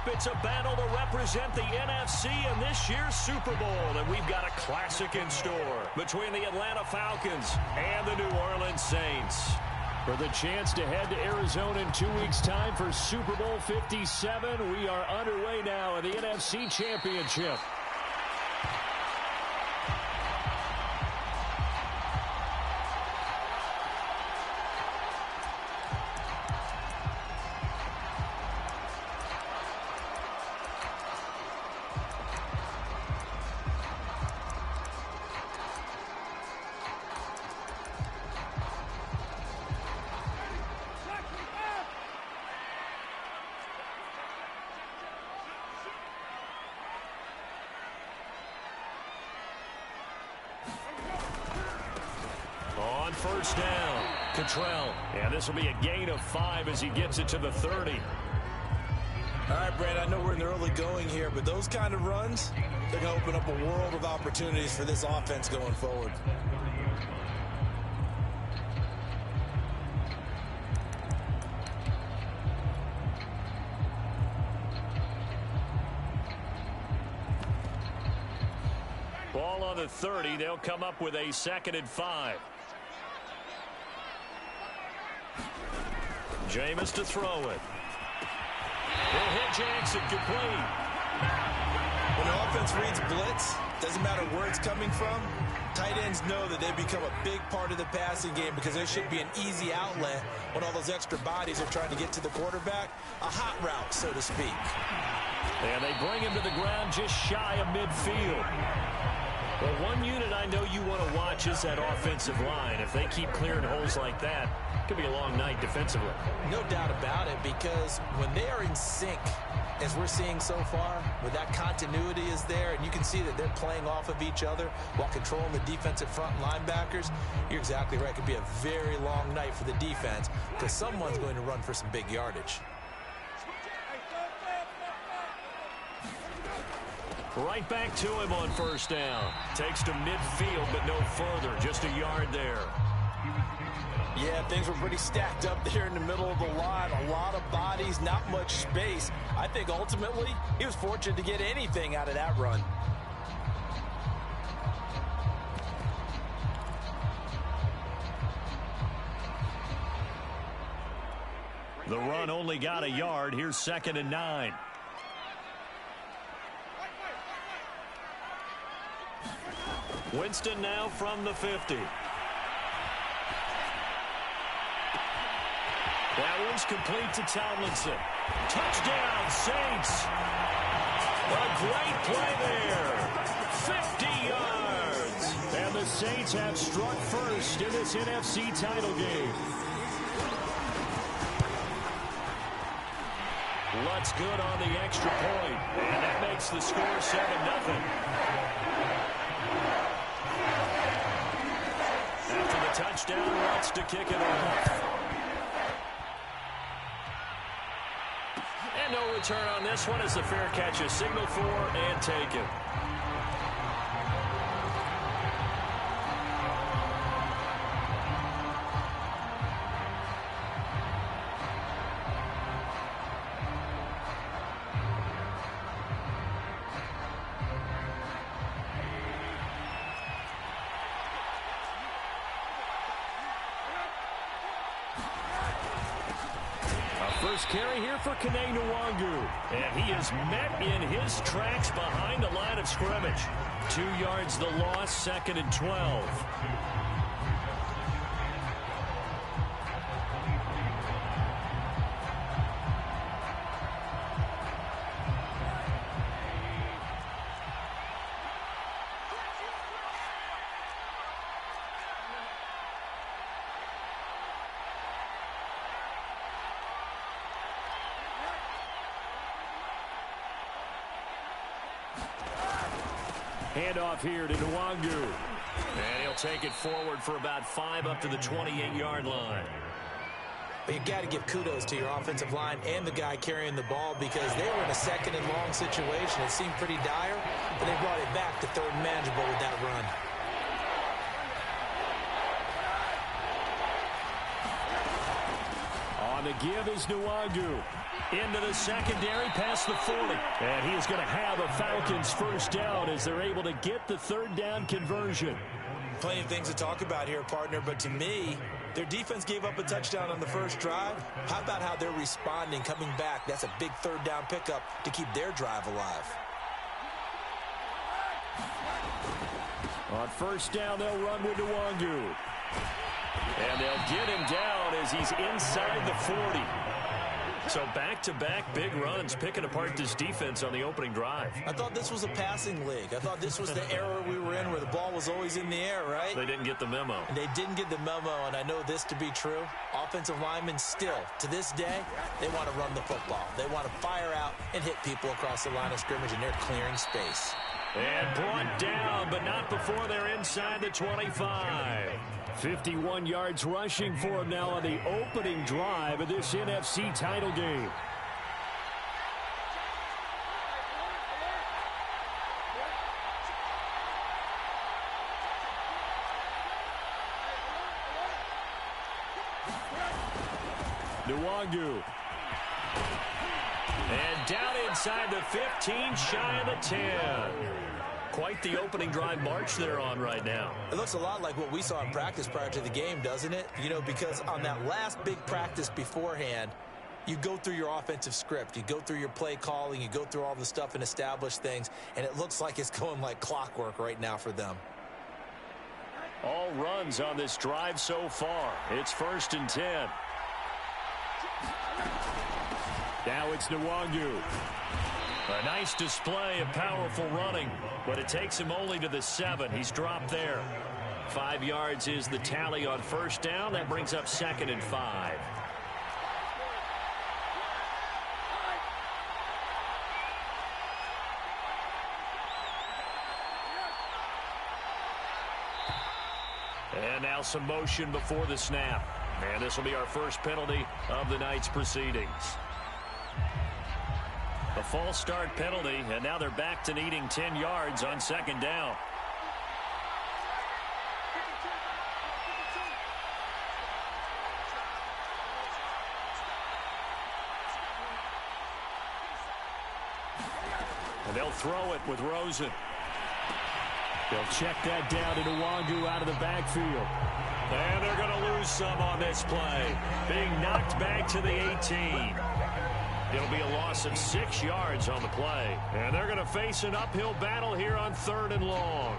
It's a battle to represent the NFC in this year's Super Bowl, and we've got a classic in store between the Atlanta Falcons and the New Orleans Saints. For the chance to head to Arizona in 2 weeks' time for Super Bowl 57, we are underway now in the NFC Championship. On first down, Cottrell. And this will be a gain of 5 as he gets it to the 30. All right, Brad, I know we're in the early going here, but those kind of runs, they're going to open up a world of opportunities for this offense going forward. Ball on the 30. They'll come up with a 2nd and 5. Jameis to throw it. He'll hit Jackson, complete. When the offense reads blitz, doesn't matter where it's coming from, tight ends know that they become a big part of the passing game because there should be an easy outlet when all those extra bodies are trying to get to the quarterback. A hot route, so to speak. And they bring him to the ground just shy of midfield. Well, one unit I know you want to watch is that offensive line. If they keep clearing holes like that, it could be a long night defensively. No doubt about it, because when they are in sync, as we're seeing so far, where that continuity is there, and you can see that they're playing off of each other while controlling the defensive front linebackers, you're exactly right. It could be a very long night for the defense because someone's going to run for some big yardage. Right back to him on first down. Takes to midfield, but no further. Just a yard there. Yeah, things were pretty stacked up there in the middle of the line. A lot of bodies, not much space. I think ultimately he was fortunate to get anything out of that run. The run only got a yard. Here's 2nd and 9. Winston now from the 50. That one's complete to Tomlinson. Touchdown, Saints. A great play there. 50 yards. And the Saints have struck first in this NFC title game. Lutz good on the extra point. And that makes the score 7-0. After the touchdown, Lutz to kick it off. And no return on this one as the fair catch is signaled for and taken. First carry here for Kene Nwangu. And he is met in his tracks behind the line of scrimmage. 2 yards the loss, 2nd and 12. Handoff here to Nwangu. And he'll take it forward for about 5 up to the 28-yard line. But you got to give kudos to your offensive line and the guy carrying the ball because they were in a 2nd and long situation. It seemed pretty dire, but they brought it back to 3rd and manageable with that run. On the give is Nwangu. Into the secondary, past the 40. And he is going to have a Falcons first down as they're able to get the third down conversion. Plenty of things to talk about here, partner, but to me, their defense gave up a touchdown on the first drive. How about how they're responding, coming back? That's a big third down pickup to keep their drive alive. On first down, they'll run with Nwangu. And they'll get him down as he's inside the 40. So back-to-back big runs, picking apart this defense on the opening drive. I thought this was a passing league. I thought this was the era we were in where the ball was always in the air, right? They didn't get the memo. And they didn't get the memo, and I know this to be true. Offensive linemen still, to this day, they want to run the football. They want to fire out and hit people across the line of scrimmage, and they're clearing space. And brought down, but not before they're inside the 25. 51 yards rushing for him now on the opening drive of this NFC title game. Nwangu. And down inside the 15, shy of the 10. Quite the opening drive march they're on right now. It looks a lot like what we saw in practice prior to the game, doesn't it? You know, because on that last big practice beforehand, you go through your offensive script. You go through your play calling. You go through all the stuff and establish things. And it looks like it's going like clockwork right now for them. All runs on this drive so far. It's 1st and 10. Now it's Nwangu. A nice display of powerful running, but it takes him only to the 7. He's dropped there. 5 yards is the tally on first down. That brings up 2nd and 5. And now some motion before the snap. And this will be our first penalty of the night's proceedings. A false start penalty, and now they're back to needing 10 yards on 2nd down. And they'll throw it with Rosen. They'll check that down to Nwangu out of the backfield. And they're going to lose some on this play. Being knocked back to the 18. It'll be a loss of 6 yards on the play. And they're going to face an uphill battle here on 3rd and long.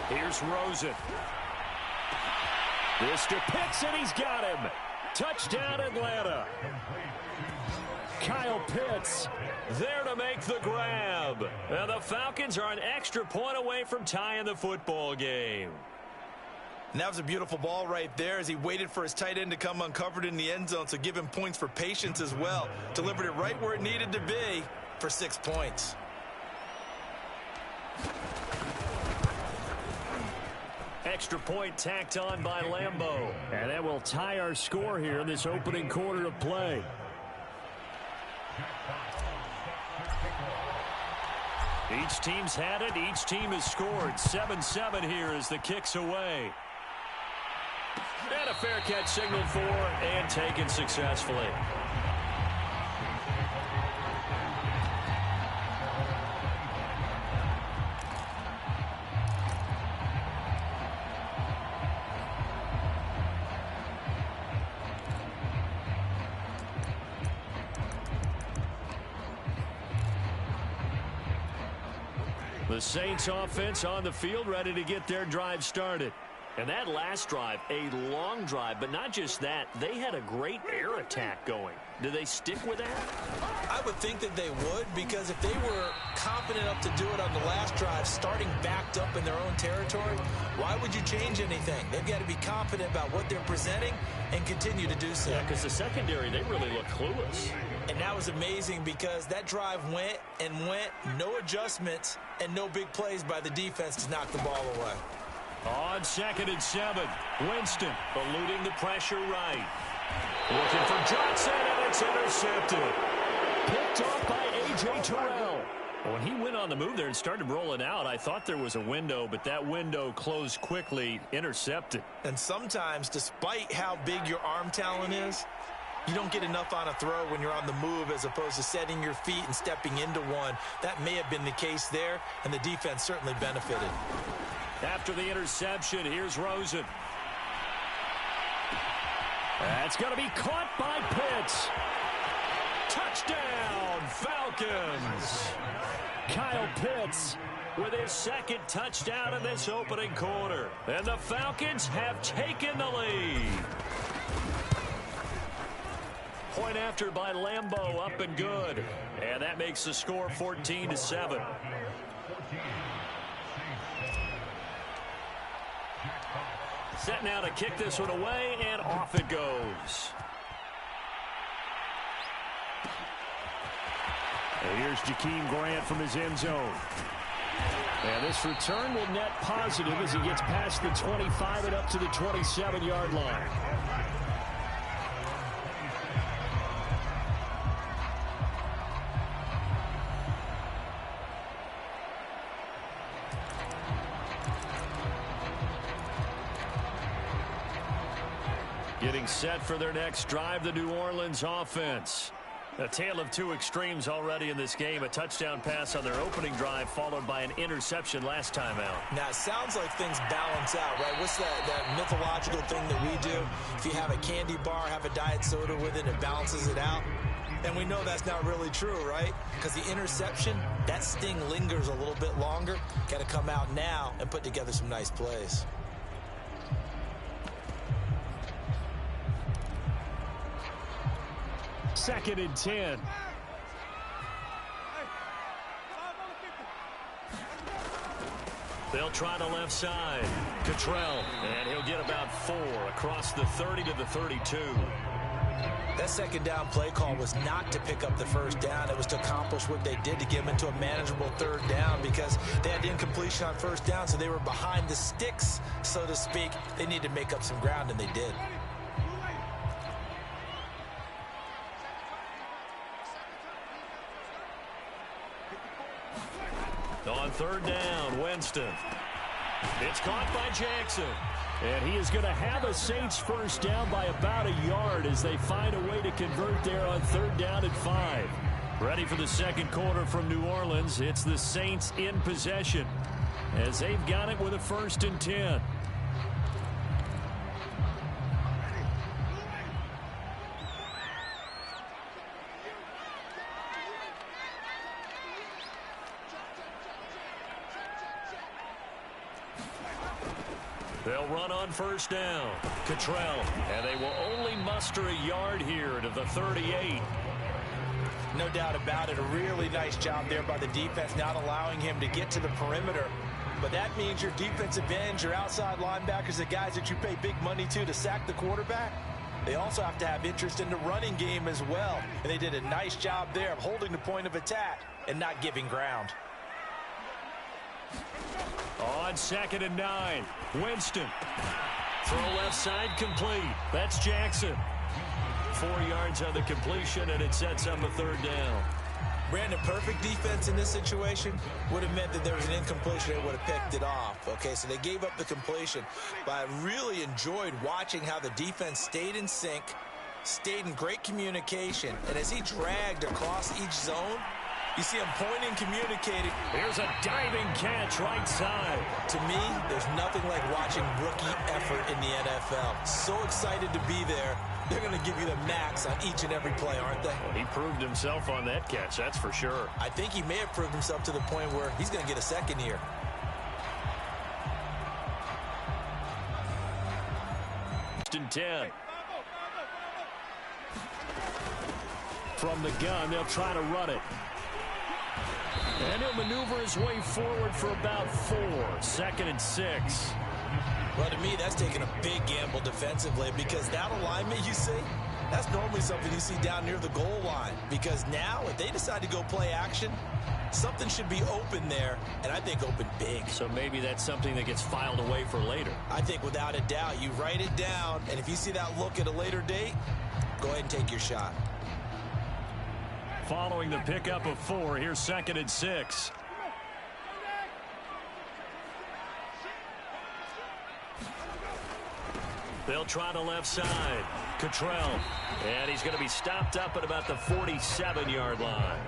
Here's Rosen. This to Pitts, and he's got him. Touchdown, Atlanta. Kyle Pitts there to make the grab. And the Falcons are an extra point away from tying the football game. And that was a beautiful ball right there as he waited for his tight end to come uncovered in the end zone, so give him points for patience as well. Delivered it right where it needed to be for 6 points. Extra point tacked on by Lambeau. And that will tie our score here in this opening quarter of play. Each team's had it. Each team has scored. 7-7 here as the kick's away. And a fair catch signaled for and taken successfully. The Saints offense on the field ready to get their drive started. And that last drive, a long drive, but not just that, they had a great air attack going. Do they stick with that? I would think that they would, because if they were confident enough to do it on the last drive, starting backed up in their own territory, why would you change anything? They've got to be confident about what they're presenting and continue to do so. Yeah, because the secondary, they really look clueless. And that was amazing because that drive went and went, no adjustments, and no big plays by the defense to knock the ball away. On 2nd and 7, Winston eluding the pressure right. Looking for Johnson, and it's intercepted. Picked off by A.J. Terrell. When he went on the move there and started rolling out, I thought there was a window, but that window closed quickly, intercepted. And sometimes, despite how big your arm talent is, you don't get enough on a throw when you're on the move as opposed to setting your feet and stepping into one. That may have been the case there, and the defense certainly benefited. After the interception, here's Rosen. That's going to be caught by Pitts. Touchdown, Falcons. Kyle Pitts with his 2nd touchdown in this opening quarter. And the Falcons have taken the lead. Point after by Lambeau, up and good. And that makes the score 14-7. Set now to kick this one away, and off it goes. And here's Jakeem Grant from his end zone. And this return will net positive as he gets past the 25 and up to the 27-yard line. Getting set for their next drive, the New Orleans offense. A tale of two extremes already in this game. A touchdown pass on their opening drive, followed by an interception last time out. Now, it sounds like things balance out, right? What's that mythological thing that we do? If you have a candy bar, have a diet soda with it, it balances it out. And we know that's not really true, right? Because the interception, that sting lingers a little bit longer. Got to come out now and put together some nice plays. Second and 10. They'll try the left side. Cottrell, and he'll get about 4 across the 30 to the 32. That second down play call was not to pick up the first down. It was to accomplish what they did to get them into a manageable 3rd down because they had incompletion on 1st down, so they were behind the sticks, so to speak. They needed to make up some ground, and they did. On 3rd down, Winston. It's caught by Jackson. And he is going to have a Saints first down by about a yard as they find a way to convert there on 3rd down and 5. Ready for the second quarter from New Orleans. It's the Saints in possession as they've got it with a 1st and 10. They'll run on 1st down. Cottrell, and they will only muster a yard here to the 38. No doubt about it. A really nice job there by the defense, not allowing him to get to the perimeter. But that means your defensive ends, your outside linebackers, the guys that you pay big money to sack the quarterback, they also have to have interest in the running game as well. And they did a nice job there of holding the point of attack and not giving ground. On 2nd and 9, Winston. Throw left side complete. That's Jackson. 4 yards on the completion, and it sets up a 3rd down. Brandon, perfect defense in this situation would have meant that there was an incompletion. They would have picked it off. Okay, so they gave up the completion. But I really enjoyed watching how the defense stayed in sync, stayed in great communication, and as he dragged across each zone, you see him pointing, communicating. Here's a diving catch right side. To me, there's nothing like watching rookie effort in the NFL. So excited to be there. They're going to give you the max on each and every play, aren't they? Well, he proved himself on that catch, that's for sure. I think he may have proved himself to the point where he's going to get a second here. First and 10. From the gun, they'll try to run it. And he'll maneuver his way forward for about 4. 2nd and 6. Well, to me, that's taking a big gamble defensively because that alignment, you see, That's normally something you see down near the goal line, because now if they decide to go play action, something should be open there, and I think open big. So maybe that's something that gets filed away for later. I think without a doubt, you write it down, and if you see that look at a later date, go ahead and take your shot. Following the pickup of 4, here's 2nd and 6. They'll try the left side. Cottrell. And he's going to be stopped up at about the 47-yard line.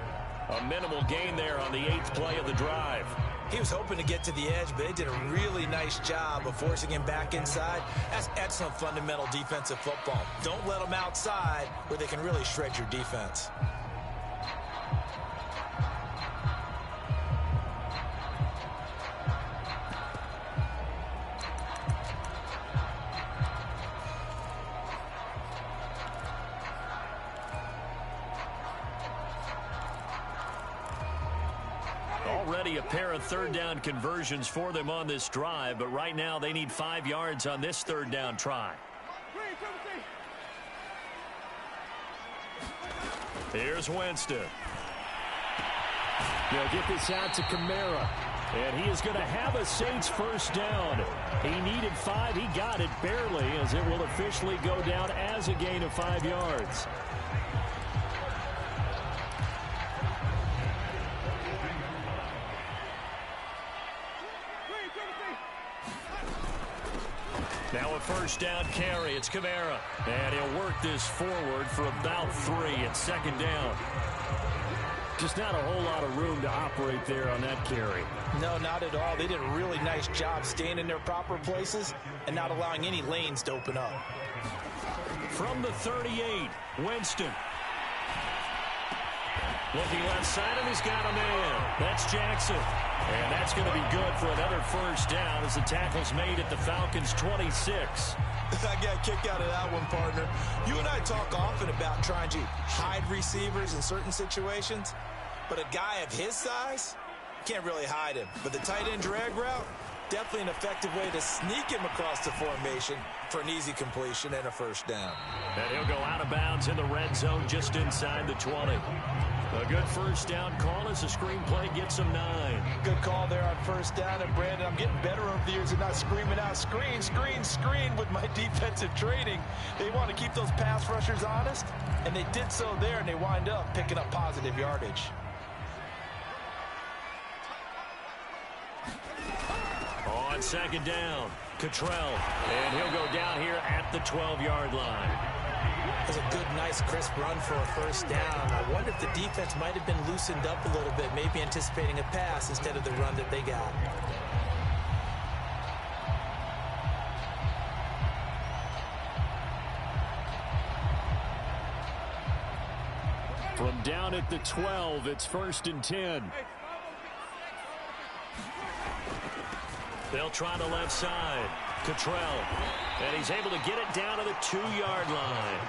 A minimal gain there on the 8th play of the drive. He was hoping to get to the edge, but they did a really nice job of forcing him back inside. That's excellent fundamental defensive football. Don't let them outside where they can really shred your defense. Already a pair of 3rd down conversions for them on this drive, but right now they need 5 yards on this 3rd down try. Here's Winston. They'll get this out to Kamara, and he is going to have a Saints 1st down. He needed 5. He got it barely, as it will officially go down as a gain of 5 yards. Now a 1st down carry. It's Kamara. And he'll work this forward for about 3 at 2nd down. Just not a whole lot of room to operate there on that carry. No, not at all. They did a really nice job staying in their proper places and not allowing any lanes to open up. From the 38, Winston. Looking left side, and he's got a man. That's Jackson. And that's going to be good for another 1st down as the tackle's made at the Falcons' 26. I got kicked out of that one, partner. You and I talk often about trying to hide receivers in certain situations, but a guy of his size can't really hide him. But the tight end drag route, definitely an effective way to sneak him across the formation for an easy completion and a 1st down. And he'll go out of bounds in the red zone just inside the 20. A good 1st down call as the screenplay gets him 9. Good call there on 1st down. And, Brandon, I'm getting better over the years and not screaming out, screen, screen, screen with my defensive training. They want to keep those pass rushers honest, and they did so there, and they wind up picking up positive yardage. On 2nd down, Cottrell. And he'll go down here at the 12-yard line. That's a good, nice, crisp run for a 1st down. I wonder if the defense might have been loosened up a little bit, maybe anticipating a pass instead of the run that they got. From down at the 12, it's 1st and 10. They'll try the left side. Cottrell. And he's able to get it down to the 2-yard line.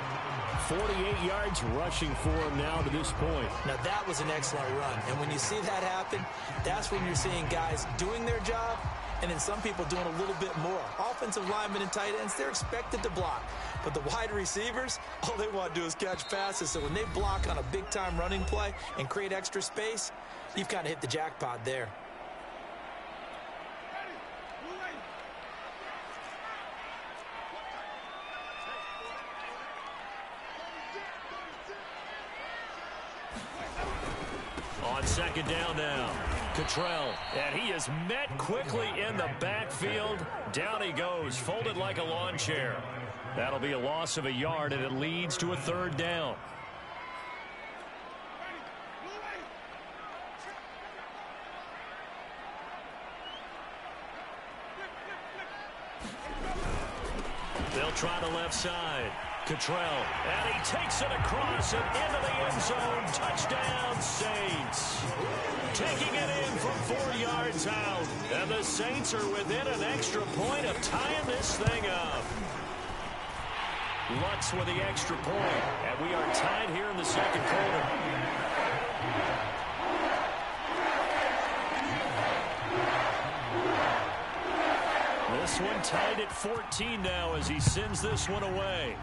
48 yards rushing for him now to this point. Now that was an excellent run. And when you see that happen, that's when you're seeing guys doing their job and then some people doing a little bit more. Offensive linemen and tight ends, they're expected to block. But the wide receivers, all they want to do is catch passes. So when they block on a big-time running play and create extra space, you've kind of hit the jackpot there. On 2nd down now, Cottrell, and he is met quickly in the backfield. Down he goes, folded like a lawn chair. That'll be a loss of a yard, and it leads to a 3rd down. They'll try the left side. Cottrell, and he takes it across and into the end zone. Touchdown, Saints. Taking it in from 4 yards out. And the Saints are within an extra point of tying this thing up. Lutz with the extra point. And we are tied here in the 2nd quarter. This one tied at 14 now as he sends this one away.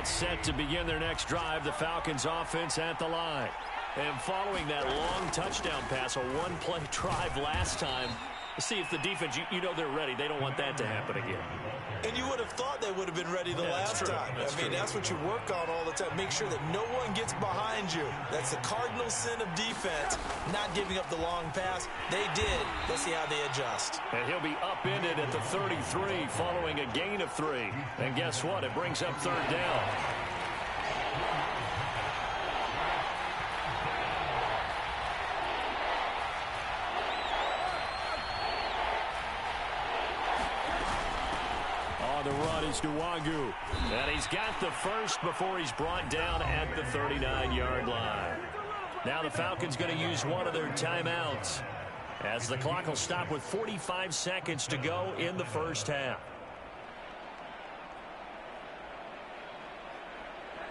About set to begin their next drive, the Falcons offense at the line. And following that long touchdown pass, a one-play drive last time, let's see if the defense, you know they're ready. They don't want that to happen again. And you would have thought they would have been ready the last time. That's what you work on all the time. Make sure that no one gets behind you. That's the cardinal sin of defense, not giving up the long pass. They did. Let's see how they adjust. And he'll be upended at the 33 following a gain of 3. And guess what? It brings up third down. The run is Nwagu. And he's got the first before he's brought down at the 39-yard line. Now the Falcons going to use one of their timeouts as the clock will stop with 45 seconds to go in the first half.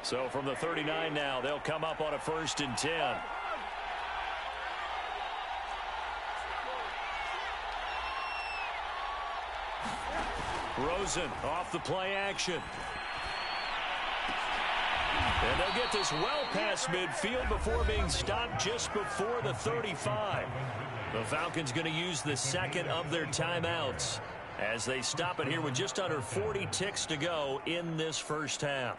So from the 39 now, they'll come up on a 1st and 10. Rosen off the play action. And they'll get this well past midfield before being stopped just before the 35. The Falcons going to use the second of their timeouts as they stop it here with just under 40 ticks to go in this first half.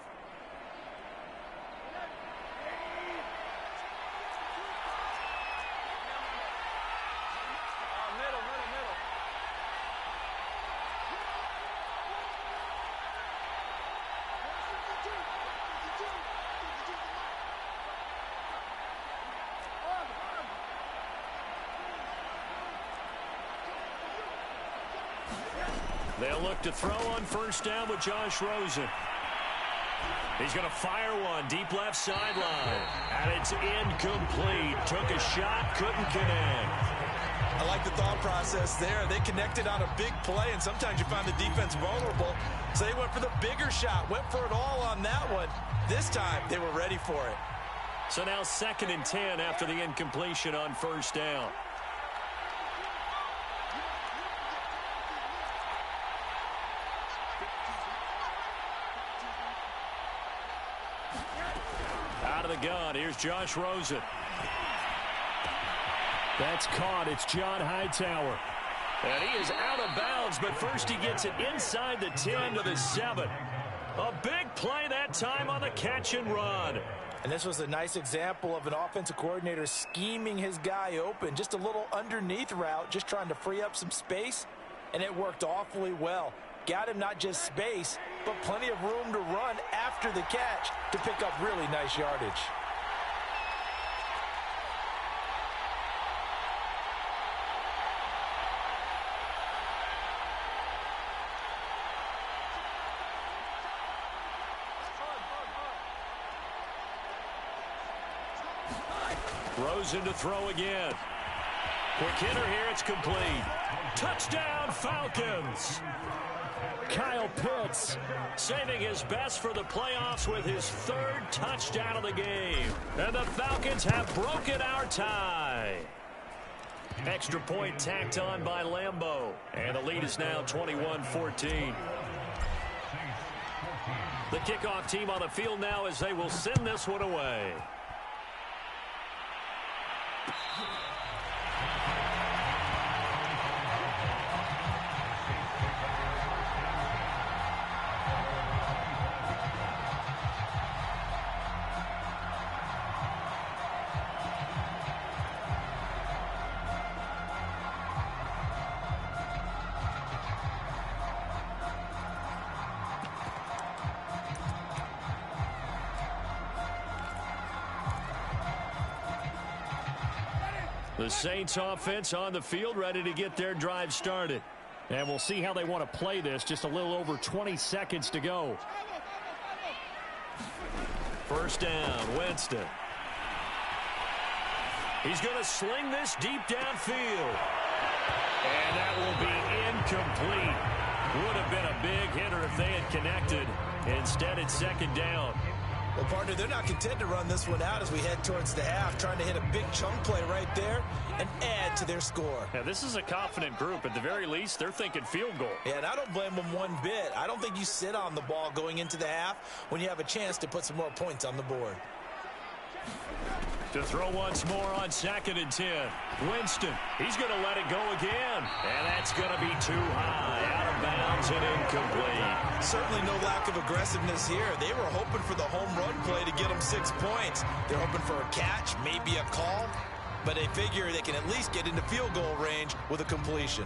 They'll look to throw on 1st down with Josh Rosen. He's going to fire one deep left sideline. And it's incomplete. Took a shot, couldn't connect. I like the thought process there. They connected on a big play, and sometimes you find the defense vulnerable. So they went for the bigger shot, went for it all on that one. This time, they were ready for it. So now 2nd and 10 after the incompletion on 1st down. Out of the gun, here's Josh Rosen. That's caught. It's John Hightower. And he is out of bounds, but first he gets it inside the 10 to the 7. A big play that time on the catch and run. And this was a nice example of an offensive coordinator scheming his guy open. Just a little underneath route, just trying to free up some space, and it worked awfully well. Got him not just space, but plenty of room to run after the catch to pick up really nice yardage. Rosen to throw again. Quick hitter here, it's complete. Touchdown, Falcons! Kyle Pitts saving his best for the playoffs with his 3rd touchdown of the game. And the Falcons have broken our tie. Extra point tacked on by Lambeau. And the lead is now 21-14. The kickoff team on the field now as they will send this one away. The Saints offense on the field, ready to get their drive started. And we'll see how they want to play this. Just a little over 20 seconds to go. 1st down, Winston. He's going to sling this deep downfield. And that will be incomplete. Would have been a big hitter if they had connected. Instead, it's 2nd down. Well, partner, they're not content to run this one out as we head towards the half, trying to hit a big chunk play right there and add to their score. Yeah, this is a confident group. At the very least, they're thinking field goal. Yeah, and I don't blame them one bit. I don't think you sit on the ball going into the half when you have a chance to put some more points on the board. To throw once more on 2nd and 10. Winston, he's going to let it go again. And that's going to be too high, out of bounds and incomplete. Certainly no lack of aggressiveness here. They were hoping for the home run play to get them 6 points. They're hoping for a catch, maybe a call, but they figure they can at least get into field goal range with a completion.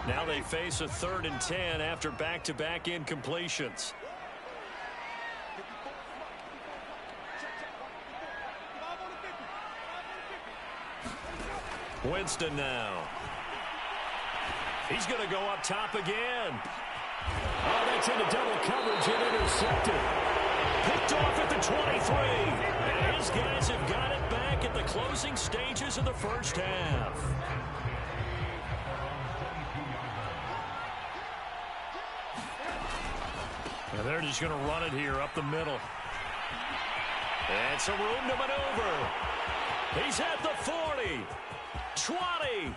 Now they face a 3rd and 10 after back-to-back incompletions. Winston now. He's going to go up top again. Oh, that's into double coverage and intercepted. Picked off at the 23. And his guys have got it back at the closing stages of the first half. And they're just going to run it here up the middle. And some room to maneuver. He's at the 40, 20.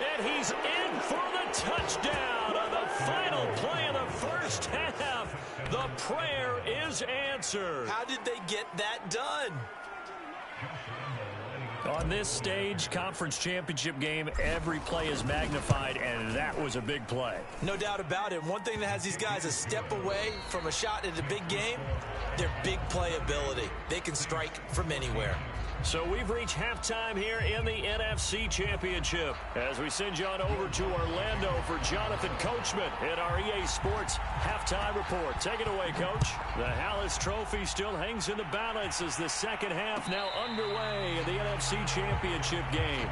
And he's in for the touchdown on the final play of the first half. The prayer is answered. How did they get that done? On this stage, conference championship game, every play is magnified, and that was a big play. No doubt about it. One thing that has these guys a step away from a shot at a big game, their big play ability. They can strike from anywhere. So we've reached halftime here in the NFC Championship as we send you on over to Orlando for Jonathan Coachman at our EA Sports Halftime Report. Take it away, Coach. The Hallis Trophy still hangs in the balance as the second half now underway in the NFC Championship game.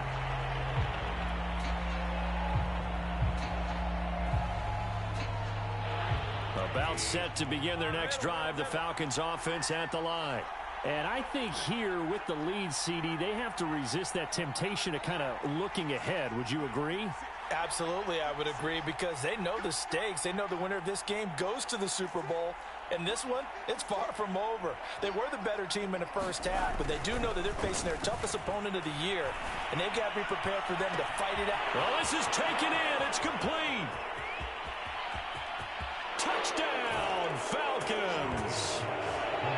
About set to begin their next drive, the Falcons offense at the line. And I think here with the lead, CD, they have to resist that temptation of kind of looking ahead. Would you agree? Absolutely, I would agree, because they know the stakes. They know the winner of this game goes to the Super Bowl. And this one, it's far from over. They were the better team in the first half, but they do know that they're facing their toughest opponent of the year. And they've got to be prepared for them to fight it out. Well, this is taken in. It's complete. Touchdown, Falcons.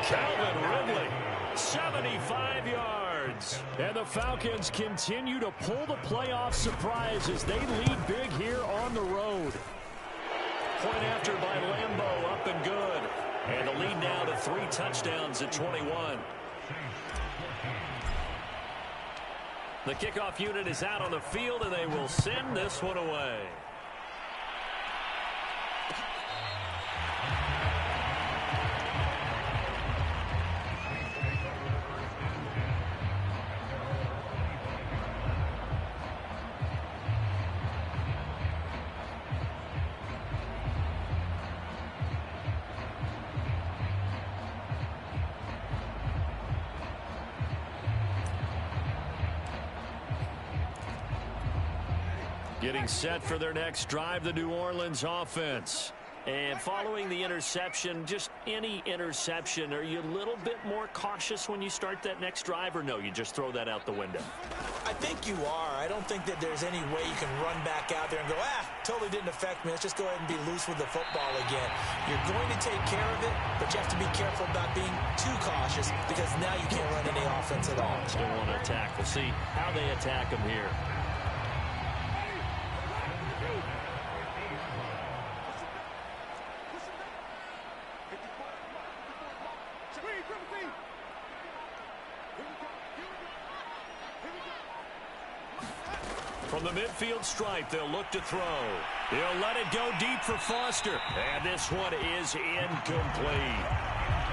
Calvin Ridley, 75 yards. And the Falcons continue to pull the playoff surprise as they lead big here on the road. Point after by Lambeau, up and good. And the lead now to 3 touchdowns at 21. The kickoff unit is out on the field, and they will send this one away. Getting set for their next drive, the New Orleans offense. And following the interception, just any interception, are you a little bit more cautious when you start that next drive, or no, you just throw that out the window? I think you are. I don't think that there's any way you can run back out there and go, totally didn't affect me. Let's just go ahead and be loose with the football again. You're going to take care of it, but you have to be careful about being too cautious, because now you can't run any offense at all. Still want to attack. We'll see how they attack them here. From the midfield stripe, they'll look to throw. They'll let it go deep for Foster. And this one is incomplete.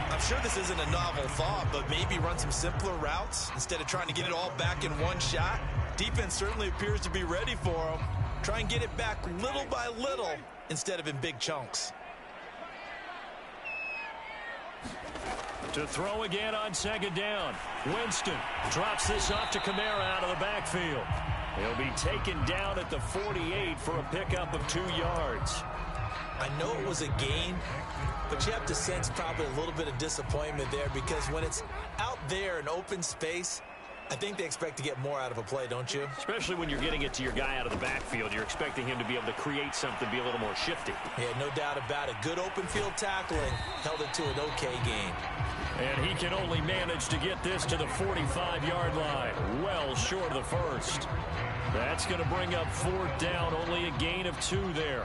I'm sure this isn't a novel thought, but maybe run some simpler routes instead of trying to get it all back in one shot. Defense certainly appears to be ready for them. Try and get it back little by little instead of in big chunks. To throw again on second down. Winston drops this off to Kamara out of the backfield. He'll be taken down at the 48 for a pickup of 2 yards. I know it was a gain, but you have to sense probably a little bit of disappointment there, because when it's out there in open space, I think they expect to get more out of a play, don't you? Especially when you're getting it to your guy out of the backfield. You're expecting him to be able to create something, be a little more shifty. Yeah, no doubt about it. Good open field tackling. Held it to an okay gain. And he can only manage to get this to the 45-yard line. Well short of the first. That's going to bring up 4th down. Only a gain of 2 there.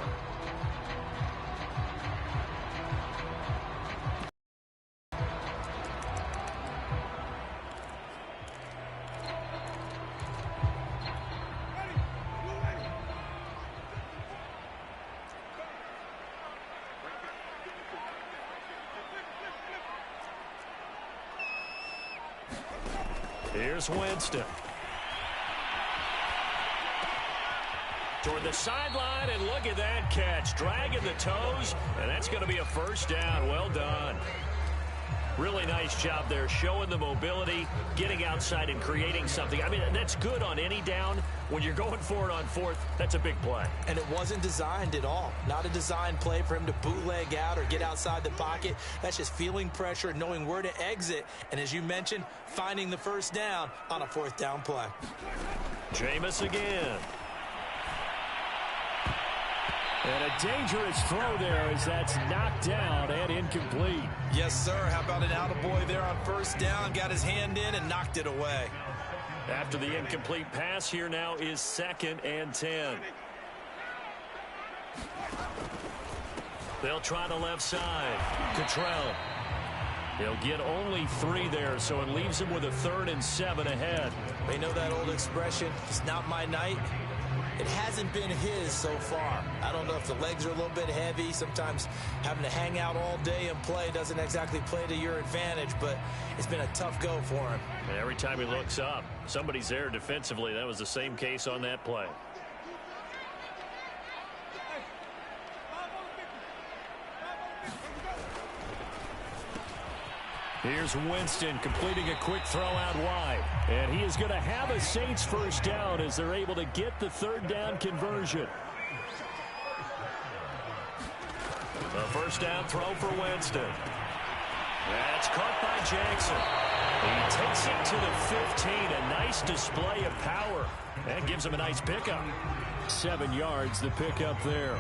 Here's Winston. Toward the sideline, and look at that catch. Dragging the toes, and that's going to be a 1st down. Well done. Really nice job there, showing the mobility, getting outside and creating something. I mean, that's good on any down. When you're going for it on 4th, that's a big play. And it wasn't designed at all. Not a designed play for him to bootleg out or get outside the pocket. That's just feeling pressure, knowing where to exit, and as you mentioned, finding the 1st down on a 4th down play. Jameis again. And a dangerous throw there as that's knocked down and incomplete. Yes, sir. How about an attaboy there on 1st down? Got his hand in and knocked it away. After the incomplete pass, here now is 2nd and 10. They'll try the left side. Cottrell. He'll get only 3 there, so it leaves him with a 3rd and 7 ahead. They know that old expression, it's not my night. It hasn't been his so far. I don't know if the legs are a little bit heavy. Sometimes having to hang out all day and play doesn't exactly play to your advantage, but it's been a tough go for him. And every time he looks up, somebody's there defensively. That was the same case on that play. Here's Winston completing a quick throw out wide. And he is going to have a Saints 1st down as they're able to get the 3rd down conversion. The 1st down throw for Winston. That's caught by Jackson. He takes it to the 15. A nice display of power. And gives him a nice pickup. 7 yards, the pickup there.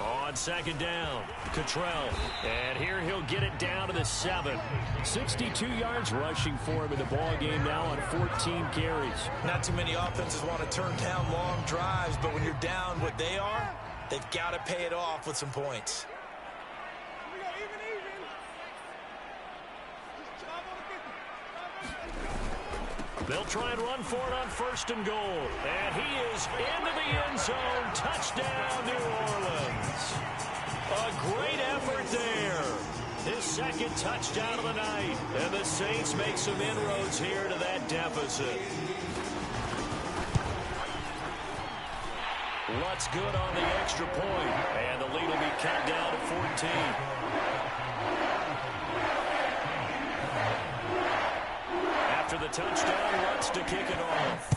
On 2nd down, Cottrell. And here he'll get it down to the 7. 62 yards rushing for him in the ball game now on 14 carries. Not too many offenses want to turn down long drives, but when you're down what they are, they've got to pay it off with some points. They'll try and run for it on 1st and goal. And he is into the end zone. Touchdown, New Orleans. A great effort there. His 2nd touchdown of the night. And the Saints make some inroads here to that deficit. What's good on the extra point? And the lead will be cut down to 14. After the touchdown, wants to kick it off.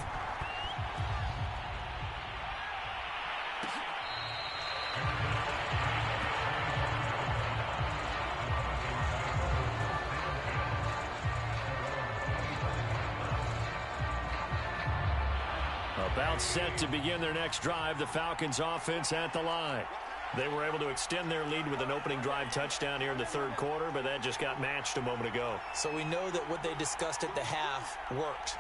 About set to begin their next drive, the Falcons offense at the line. They were able to extend their lead with an opening drive touchdown here in the 3rd quarter, but that just got matched a moment ago. So we know that what they discussed at the half worked.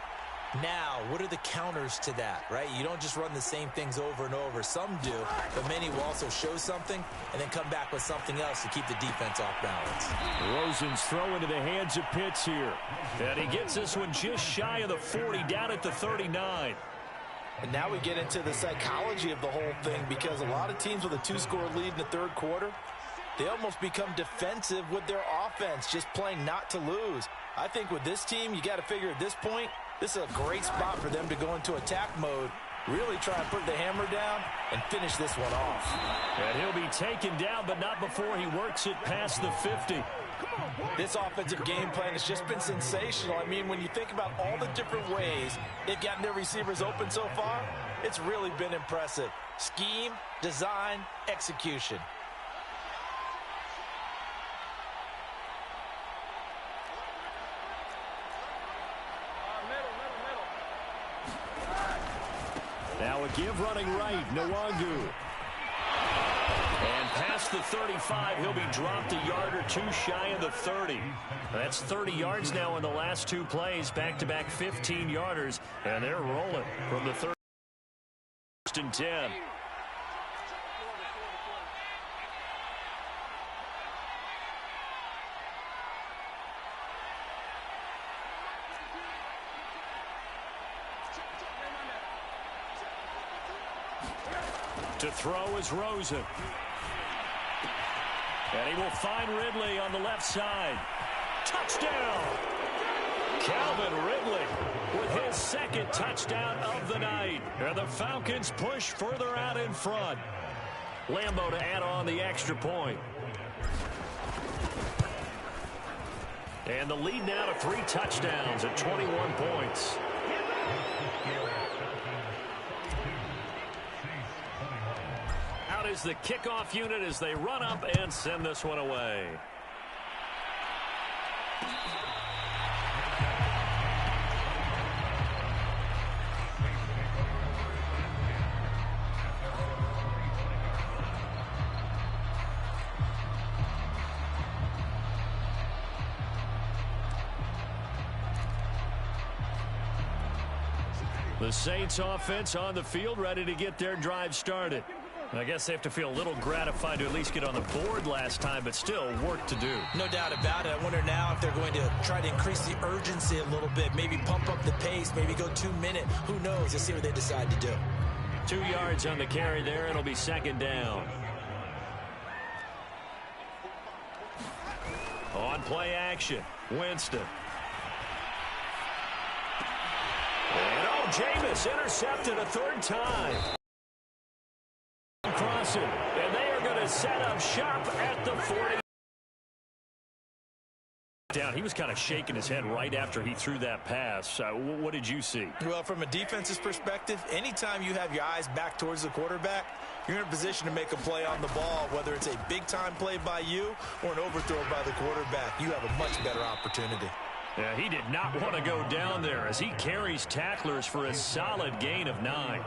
Now, what are the counters to that, right? You don't just run the same things over and over. Some do, but many will also show something and then come back with something else to keep the defense off balance. Rosen's throw into the hands of Pitts here. And he gets this one just shy of the 40, down at the 39. And now we get into the psychology of the whole thing, because a lot of teams with a 2-score lead in the 3rd quarter, they almost become defensive with their offense, just playing not to lose. I think with this team, you got to figure at this point, this is a great spot for them to go into attack mode, really try and put the hammer down and finish this one off. And he'll be taken down, but not before he works it past the 50. This offensive game plan has just been sensational. I mean, when you think about all the different ways they've gotten their receivers open so far, it's really been impressive. Scheme, design, execution. Now a give running right, Nwangu. And past the 35, he'll be dropped a yard or two shy of the 30. That's 30 yards now in the last two plays, back-to-back 15-yarders, and they're rolling from the 30. 1st and 10. To throw is Rosen. And he will find Ridley on the left side. Touchdown! Calvin Ridley with his second touchdown of the night. And the Falcons push further out in front. Lambeau to add on the extra point. And the lead now to 3 touchdowns at 21 points. Out is the kickoff unit as they run up and send this one away. The Saints offense on the field, ready to get their drive started. I guess they have to feel a little gratified to at least get on the board last time, but still work to do. No doubt about it. I wonder now if they're going to try to increase the urgency a little bit, maybe pump up the pace, maybe go 2 minute. Who knows? Let's see what they decide to do. 2 yards on the carry there. It'll be 2nd down. On play action, Winston. And Jameis intercepted a 3rd time. Crossing, and they are going to set up shop at the 40. Down. He was kind of shaking his head right after he threw that pass. What did you see? Well, from a defense's perspective, anytime you have your eyes back towards the quarterback, you're in a position to make a play on the ball, whether it's a big-time play by you or an overthrow by the quarterback. You have a much better opportunity. Yeah, he did not want to go down there as he carries tacklers for a solid gain of 9.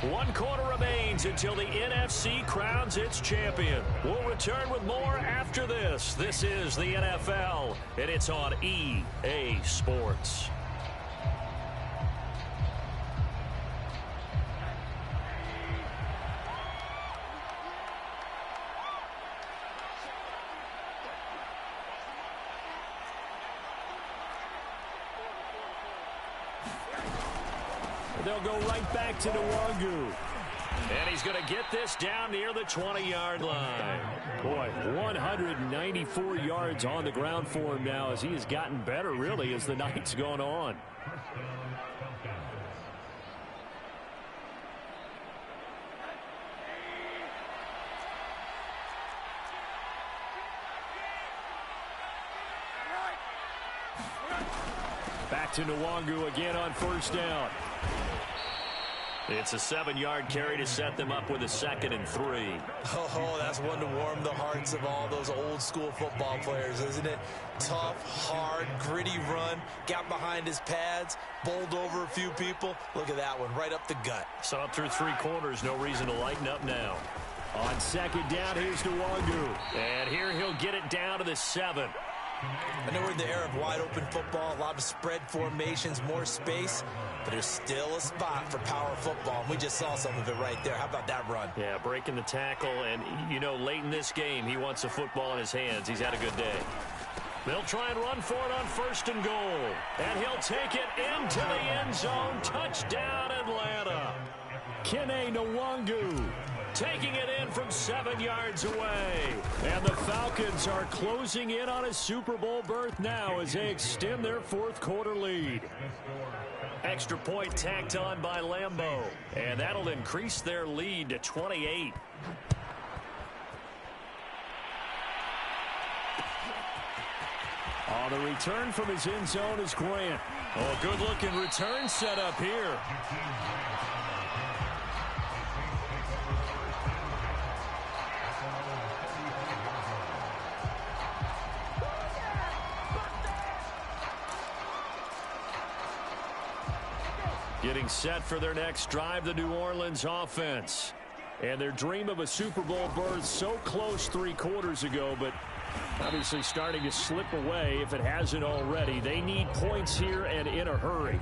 One quarter remains until the NFC crowns its champion. We'll return with more after this. This is the NFL, and it's on EA Sports. They'll go right back to Nwangu. And he's going to get this down near the 20-yard line. Boy, 194 yards on the ground for him now as he has gotten better, really, as the night's gone on. Back to Nwangu again on 1st down. It's a 7-yard carry to set them up with a 2nd and 3. Oh, that's one to warm the hearts of all those old-school football players, isn't it? Tough, hard, gritty run, got behind his pads, bowled over a few people. Look at that one, right up the gut. Saw it through 3 quarters, no reason to lighten up now. On 2nd down, here's Nwangu. And here he'll get it down to the 7. I know we're in the era of wide-open football, a lot of spread formations, more space, but there's still a spot for power football, and we just saw some of it right there. How about that run? Yeah, breaking the tackle, and, you know, late in this game, he wants the football in his hands. He's had a good day. They'll try and run for it on 1st and goal. And he'll take it into the end zone. Touchdown, Atlanta. Kene Nwangu taking it in from 7 yards away. And the Falcons are closing in on a Super Bowl berth now as they extend their 4th quarter lead. Extra point tacked on by Lambeau. And that'll increase their lead to 28. On the return from his end zone is Grant. Oh, good-looking return set up here. Getting set for their next drive, the New Orleans offense. And their dream of a Super Bowl berth so close 3 quarters ago, but obviously starting to slip away if it hasn't already. They need points here and in a hurry.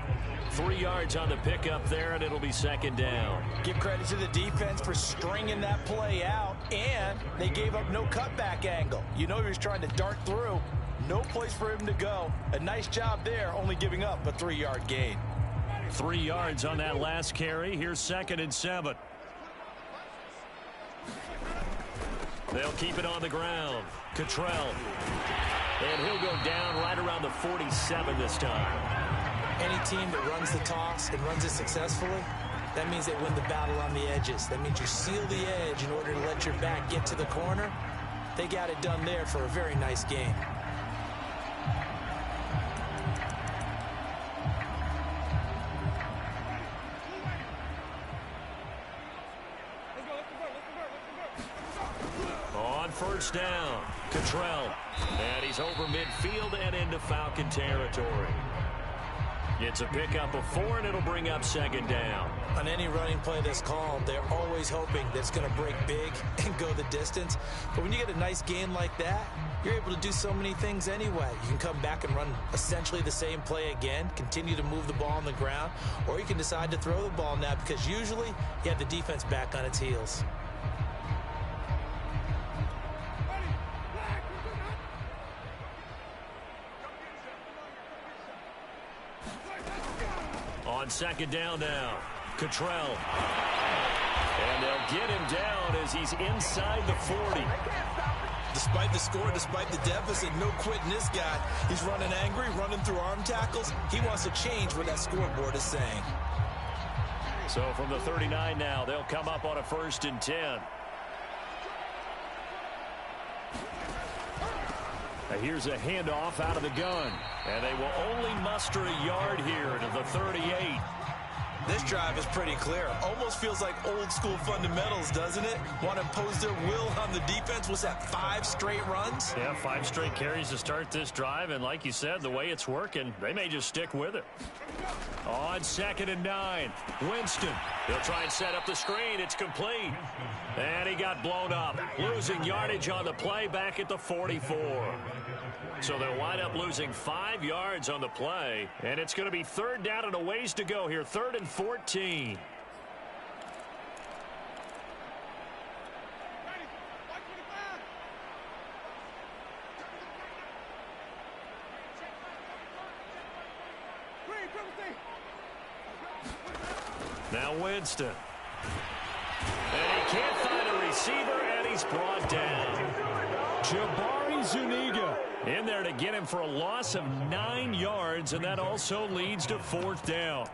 3 yards on the pickup there, and it'll be 2nd down. Give credit to the defense for stringing that play out, and they gave up no cutback angle. You know he was trying to dart through. No place for him to go. A nice job there, only giving up a 3-yard gain. 3 yards on that last carry. Here's 2nd and 7. They'll keep it on the ground. Cottrell. And he'll go down right around the 47 this time. Any team that runs the toss and runs it successfully, that means they win the battle on the edges. That means you seal the edge in order to let your back get to the corner. They got it done there for a very nice game. On 1st down, Cottrell. And he's over midfield and into Falcon territory. It's a pickup of 4, and it'll bring up 2nd down. On any running play that's called, they're always hoping that it's going to break big and go the distance. But when you get a nice gain like that, you're able to do so many things anyway. You can come back and run essentially the same play again, continue to move the ball on the ground, or you can decide to throw the ball now because usually you have the defense back on its heels. On 2nd down now, Cottrell. And they'll get him down as he's inside the 40. Despite the score, despite the deficit, no quitting this guy. He's running angry, running through arm tackles. He wants to change what that scoreboard is saying. So from the 39 now, they'll come up on a 1st and 10. Here's a handoff out of the gun. And they will only muster a yard here to the 38. This drive is pretty clear. Almost feels like old school fundamentals, doesn't it? Want to impose their will on the defense. Was that 5 straight runs? Yeah, 5 straight carries to start this drive. And like you said, the way it's working, they may just stick with it. On 2nd and 9, Winston. They'll try and set up the screen. It's complete. And he got blown up. Losing yardage on the play back at the 44. So they'll wind up losing 5 yards on the play. And it's going to be 3rd down and a ways to go here. 3rd and 14. Now Winston. And he can't find a receiver, and he's brought down. Jabari Zuniga in there to get him for a loss of 9 yards, and that also leads to 4th down.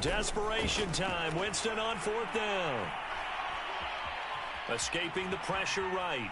Desperation time. Winston on 4th down. Escaping the pressure right.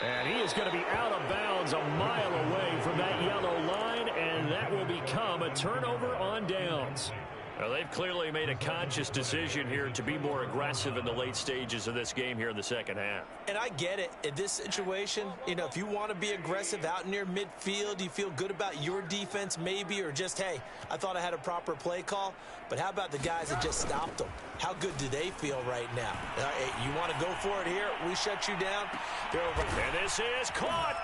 And he is going to be out of bounds a mile away from that yellow line, and that will become a turnover on downs. Well, they've clearly made a conscious decision here to be more aggressive in the late stages of this game here in the second half. And I get it. In this situation, you know, if you want to be aggressive out near midfield, you feel good about your defense maybe, or just, hey, I thought I had a proper play call. But how about the guys that just stopped them? How good do they feel right now? You want to go for it here? We shut you down. They're over. And this is caught.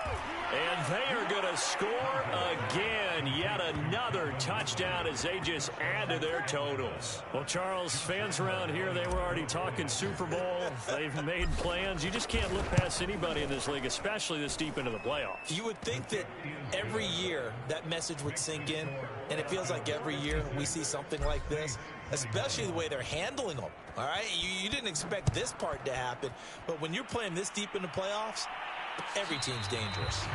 And they are going to score again. Yet another touchdown as they just add to their totals. Well, Charles, fans around here, they were already talking Super Bowl. They've made plans. You just can't look past anybody in this league, especially this deep into the playoffs. You would think that every year that message would sink in, and it feels like every year we see something like this, especially the way they're handling them. All right, you didn't expect this part to happen, but when you're playing this deep in the playoffs, every team's dangerous.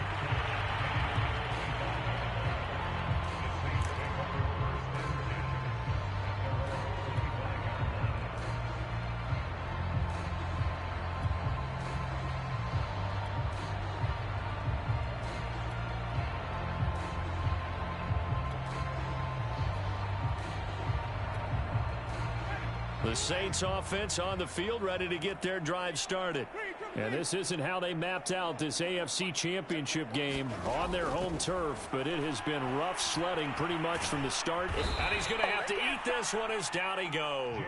The Saints offense on the field, ready to get their drive started. And this isn't how they mapped out this AFC Championship game on their home turf, but it has been rough sledding pretty much from the start. And he's going to have to eat this one as down he goes.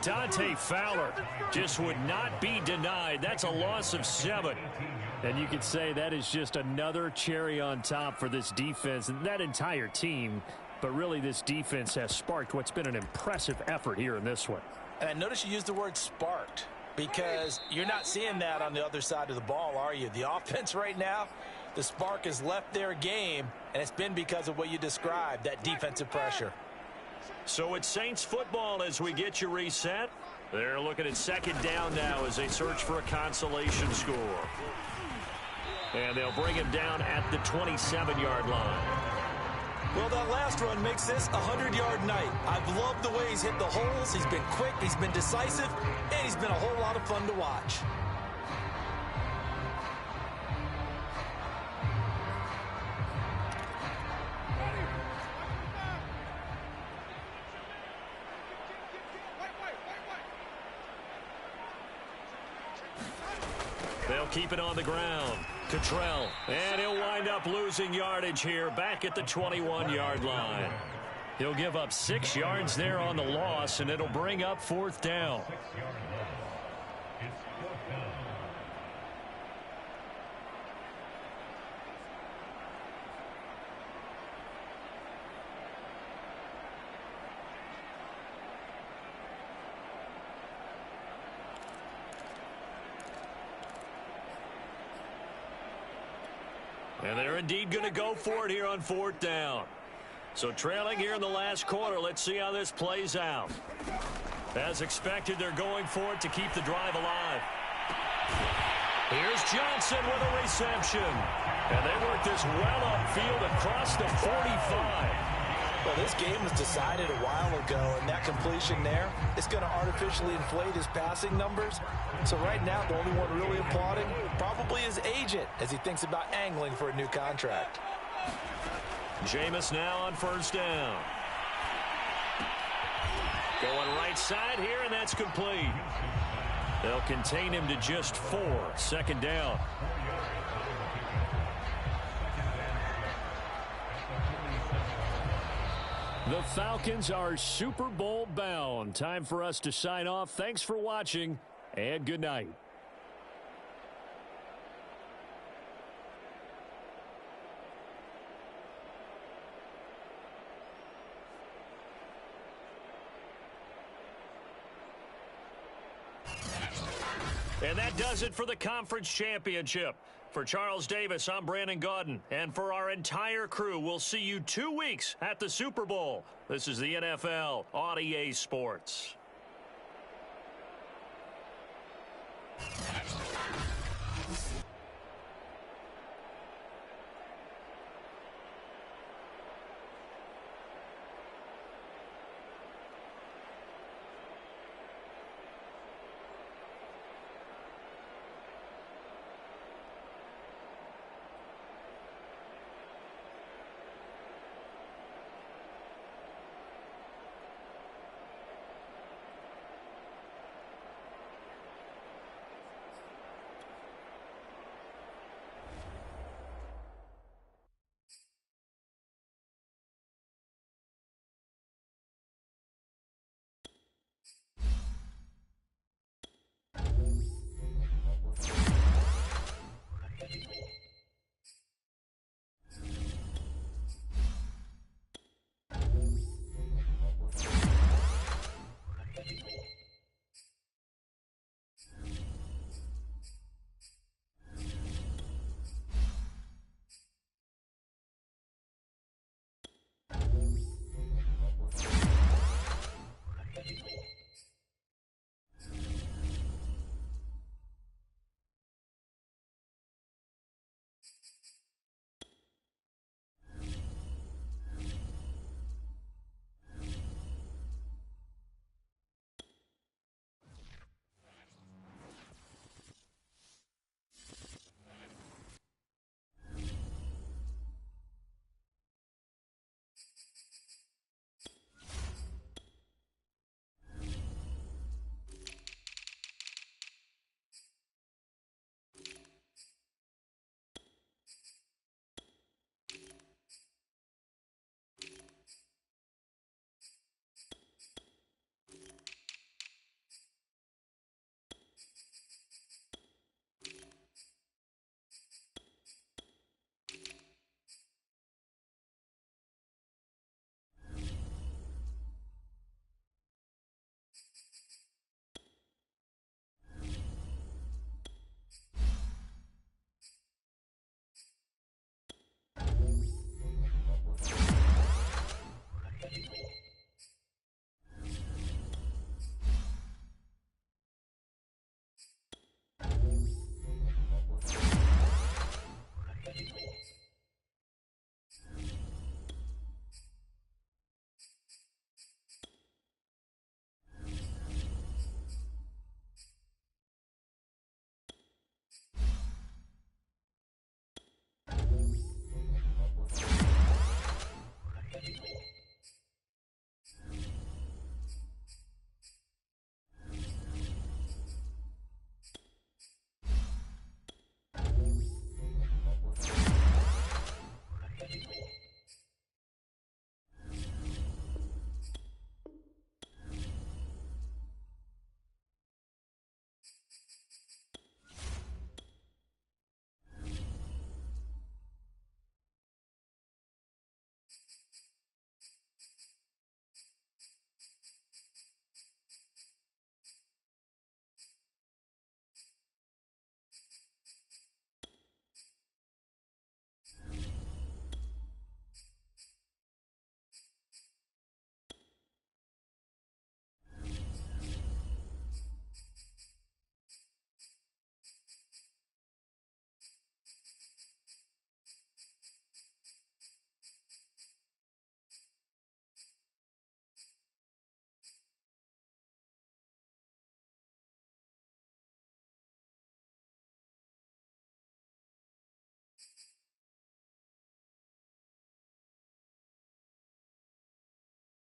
Dante Fowler just would not be denied. That's a loss of 7. And you could say that is just another cherry on top for this defense and that entire team. But really, this defense has sparked what's been an impressive effort here in this one. And I notice you used the word sparked, because you're not seeing that on the other side of the ball, are you? The offense right now, the spark has left their game, and it's been because of what you described, that defensive pressure. So it's Saints football as we get you reset. They're looking at second down now as they search for a consolation score. And they'll bring him down at the 27-yard line. Well, that last run makes this a 100-yard night. I've loved the way he's hit the holes. He's been quick, he's been decisive, and he's been a whole lot of fun to watch. They'll keep it on the ground. Cottrell, and he'll wind up losing yardage here back at the 21-yard line. He'll give up 6 yards there on the loss, and it'll bring up 4th down. And they're indeed going to go for it here on 4th down. So trailing here in the last quarter, let's see how this plays out. As expected, they're going for it to keep the drive alive. Here's Johnson with a reception. And they work this well upfield across the 45. Well, this game was decided a while ago, and that completion there is going to artificially inflate his passing numbers. So right now, the only one really applauding probably his agent as he thinks about angling for a new contract. Jameis now on 1st down. Going right side here, and that's complete. They'll contain him to just 4. 2nd down. The Falcons are Super Bowl bound. Time for us to sign off. Thanks for watching, and good night. And that does it for the conference championship. For Charles Davis, I'm Brandon Gaudin. And for our entire crew, we'll see you 2 weeks at the Super Bowl. This is the NFL on EA Sports.